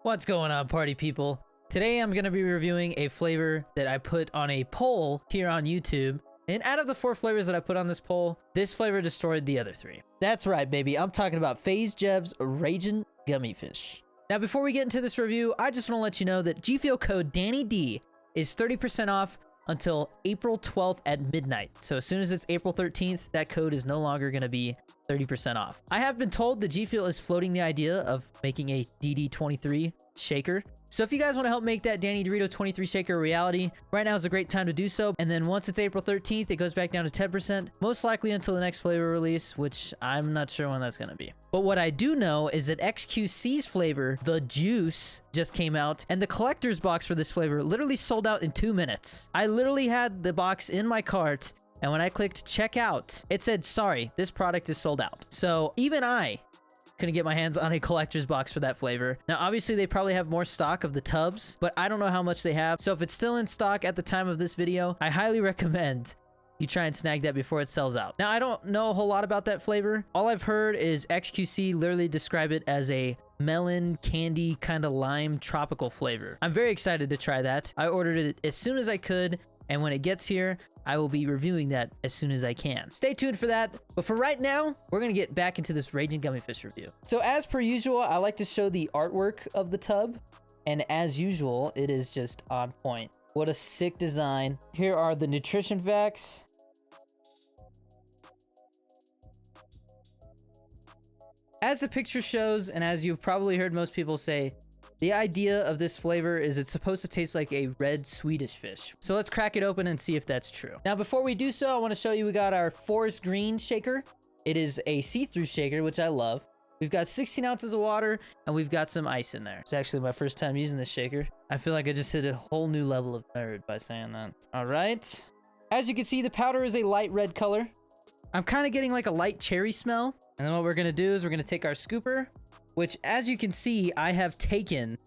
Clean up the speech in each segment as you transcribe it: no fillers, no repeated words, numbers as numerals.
What's going on, party people? Today I'm going to be reviewing a flavor that I put on a poll here on YouTube. And out of the 4 flavors that I put on this poll, this flavor destroyed the other 3. That's right, baby. I'm talking about Faze Jev's Ragin Gummy Fish. Now, before we get into this review, I just want to let you know that GFUEL code DannyD is 30% off until April 12th at midnight. So as soon as it's April 13th, that code is no longer going to be 30% off. I have been told that GFUEL is floating the idea of making a DD23 shaker. So if you guys want to help make that Danny Dorito 23 shaker a reality, right now is a great time to do so. And then once it's April 13th, it goes back down to 10%, most likely until the next flavor release, which I'm not sure when that's going to be. But what I do know is that XQC's flavor, The Juice, just came out, and the collector's box for this flavor literally sold out in 2 minutes. I literally had the box in my cart, and when I clicked checkout, it said, sorry, this product is sold out. So even I couldn't get my hands on a collector's box for that flavor. Now, obviously, they probably have more stock of the tubs, but I don't know how much they have. So if it's still in stock at the time of this video, I highly recommend you try and snag that before it sells out. Now, I don't know a whole lot about that flavor. All I've heard is XQC literally describe it as a melon, candy, kind of lime, tropical flavor. I'm very excited to try that. I ordered it as soon as I could, and when it gets here, I will be reviewing that as soon as I can. Stay tuned for that. But for right now, we're going to get back into this Ragin Gummy Fish review. So as per usual, I like to show the artwork of the tub. And as usual, it is just on point. What a sick design. Here are the nutrition facts. As the picture shows, and as you've probably heard most people say, the idea of this flavor is it's supposed to taste like a red Swedish fish. So let's crack it open and see if that's true. Now, before we do so, I want to show you we got our forest green shaker. It is a see-through shaker, which I love. We've got 16 ounces of water, and we've got some ice in there. It's actually my first time using this shaker. I feel like I just hit a whole new level of nerd by saying that. All right. As you can see, the powder is a light red color. I'm kind of getting like a light cherry smell. And then what we're going to do is we're going to take our scooper, which, as you can see, I have taken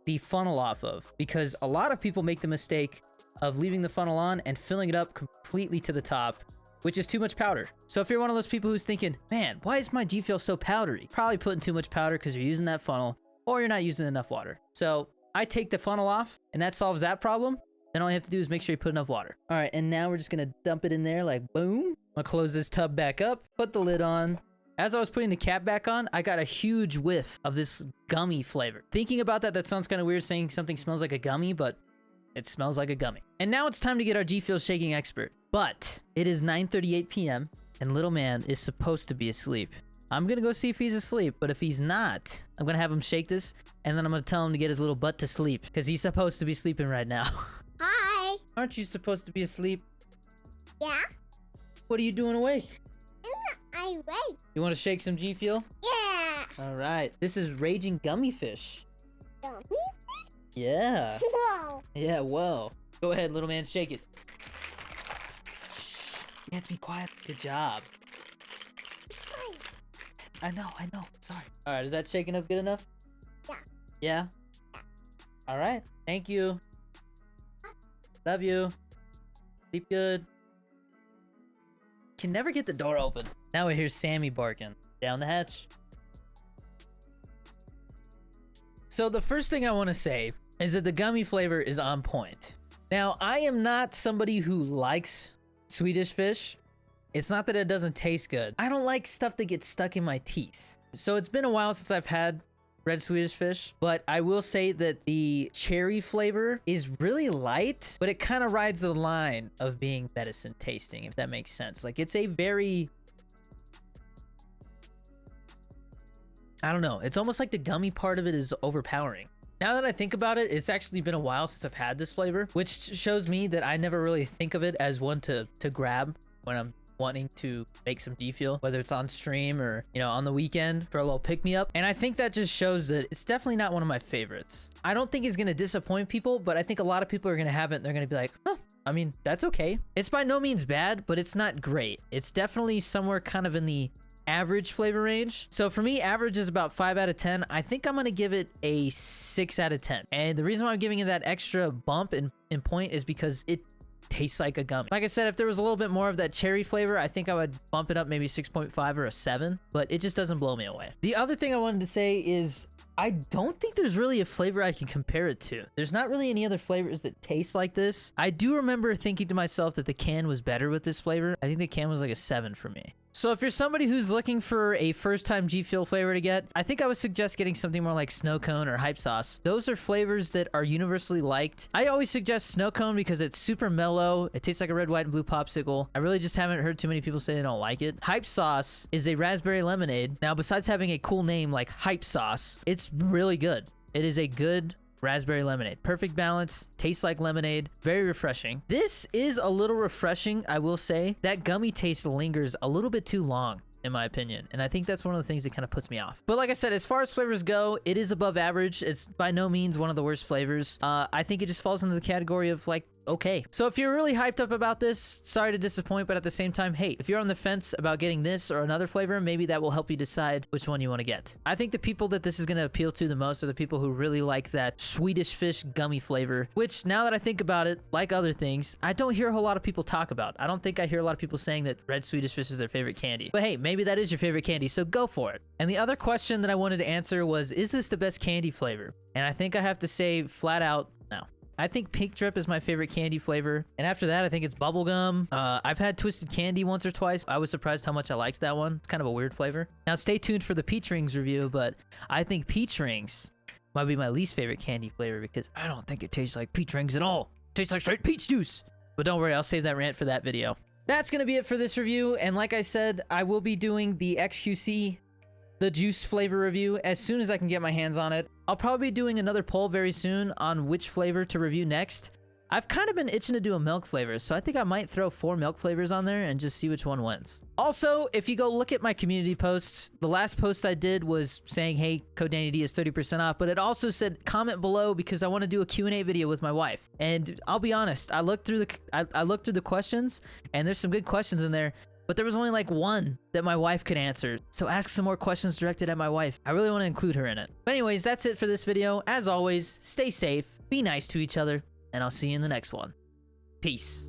the funnel off of, because a lot of people make the mistake of leaving the funnel on and filling it up completely to the top, which is too much powder. So if you're one of those people who's thinking, man, why is my GFUEL so powdery? Probably putting too much powder because you're using that funnel, or you're not using enough water. So I take the funnel off, and that solves that problem. Then all you have to do is make sure you put enough water. All right, and now we're just going to dump it in there like boom. I'm going to close this tub back up, put the lid on. As I was putting the cap back on, I got a huge whiff of this gummy flavor. Thinking about that, that sounds kind of weird saying something smells like a gummy, but it smells like a gummy. And now it's time to get our GFUEL shaking expert. But it is 9:38 p.m. and little man is supposed to be asleep. I'm going to go see if he's asleep, but if he's not, I'm going to have him shake this, and then I'm going to tell him to get his little butt to sleep, because he's supposed to be sleeping right now. Hi. Aren't you supposed to be asleep? Yeah? What are you doing awake? I wait. You want to shake some GFUEL? Yeah. All right. This is Ragin Gummy Fish. Yeah. Whoa. Yeah, whoa. Go ahead, little man, shake it. Shh. You have to be quiet. Good job. I know. Sorry. All right, is that shaking up good enough? Yeah. Yeah? All right. Thank you. Love you. Sleep good. Can never get the door open. Now we hear Sammy barking. Down the hatch. So the first thing I want to say is that the gummy flavor is on point. Now, I am not somebody who likes Swedish fish. It's not that it doesn't taste good. I don't like stuff that gets stuck in my teeth. So it's been a while since I've had red Swedish fish, but I will say that the cherry flavor is really light, but it kind of rides the line of being medicine tasting, if that makes sense. Like, it's a very, I don't know, it's almost like the gummy part of it is overpowering. Now that I think about it, it's actually been a while since I've had this flavor, which shows me that I never really think of it as one to grab when I'm wanting to make some GFUEL, whether it's on stream or, you know, on the weekend for a little pick-me-up. And I think that just shows that it's definitely not one of my favorites. I don't think it's going to disappoint people, but I think a lot of people are going to have it and they're going to be like, huh, I mean, that's okay. It's by no means bad, but it's not great. It's definitely somewhere kind of in the average flavor range. So for me, average is about 5 out of 10. I think I'm going to give it a 6 out of 10. And the reason why I'm giving it that extra bump in point is because it tastes like a gummy. Like I said, if there was a little bit more of that cherry flavor, I think I would bump it up maybe 6.5 or a 7, but it just doesn't blow me away. The other thing I wanted to say is I don't think there's really a flavor I can compare it to. There's not really any other flavors that taste like this. I do remember thinking to myself that the can was better with this flavor. I think the can was like a 7 for me. So if you're somebody who's looking for a first-time G Fuel flavor to get, I think I would suggest getting something more like Snow Cone or Hype Sauce. Those are flavors that are universally liked. I always suggest Snow Cone because it's super mellow. It tastes like a red, white, and blue popsicle. I really just haven't heard too many people say they don't like it. Hype Sauce is a raspberry lemonade. Now, besides having a cool name like Hype Sauce, it's really good. It is a good raspberry lemonade. Perfect balance, tastes like lemonade, very refreshing. This is a little refreshing, I will say. That gummy taste lingers a little bit too long, in my opinion, and I think that's one of the things that kind of puts me off. But like I said, as far as flavors go, it is above average. It's by no means one of the worst flavors. I think it just falls into the category of like, okay. So if you're really hyped up about this, sorry to disappoint, but at the same time, hey, if you're on the fence about getting this or another flavor, maybe that will help you decide which one you want to get. I think the people that this is going to appeal to the most are the people who really like that Swedish fish gummy flavor, which now that I think about it, like other things, I don't hear a whole lot of people talk about. I don't think I hear a lot of people saying that red Swedish fish is their favorite candy. But hey, maybe that is your favorite candy, so go for it. And the other question that I wanted to answer was, is this the best candy flavor? And I think I have to say flat out, no. I think Pink Drip is my favorite candy flavor. And after that, I think it's bubblegum. I've had Twisted Candy once or twice. I was surprised how much I liked that one. It's kind of a weird flavor. Now, stay tuned for the Peach Rings review, but I think Peach Rings might be my least favorite candy flavor because I don't think it tastes like peach rings at all. It tastes like straight peach juice. But don't worry, I'll save that rant for that video. That's going to be it for this review. And like I said, I will be doing the XQC, the juice flavor review, as soon as I can get my hands on it. I'll probably be doing another poll very soon on which flavor to review next. I've kind of been itching to do a milk flavor, so I think I might throw 4 milk flavors on there and just see which one wins. Also, if you go look at my community posts, the last post I did was saying, hey, code DannyD is 30% off, but it also said comment below because I want to do a Q&A video with my wife. And I'll be honest, I looked through the questions, and there's some good questions in there. But there was only like one that my wife could answer. So ask some more questions directed at my wife. I really want to include her in it. But anyways, that's it for this video. As always, stay safe, be nice to each other, and I'll see you in the next one. Peace.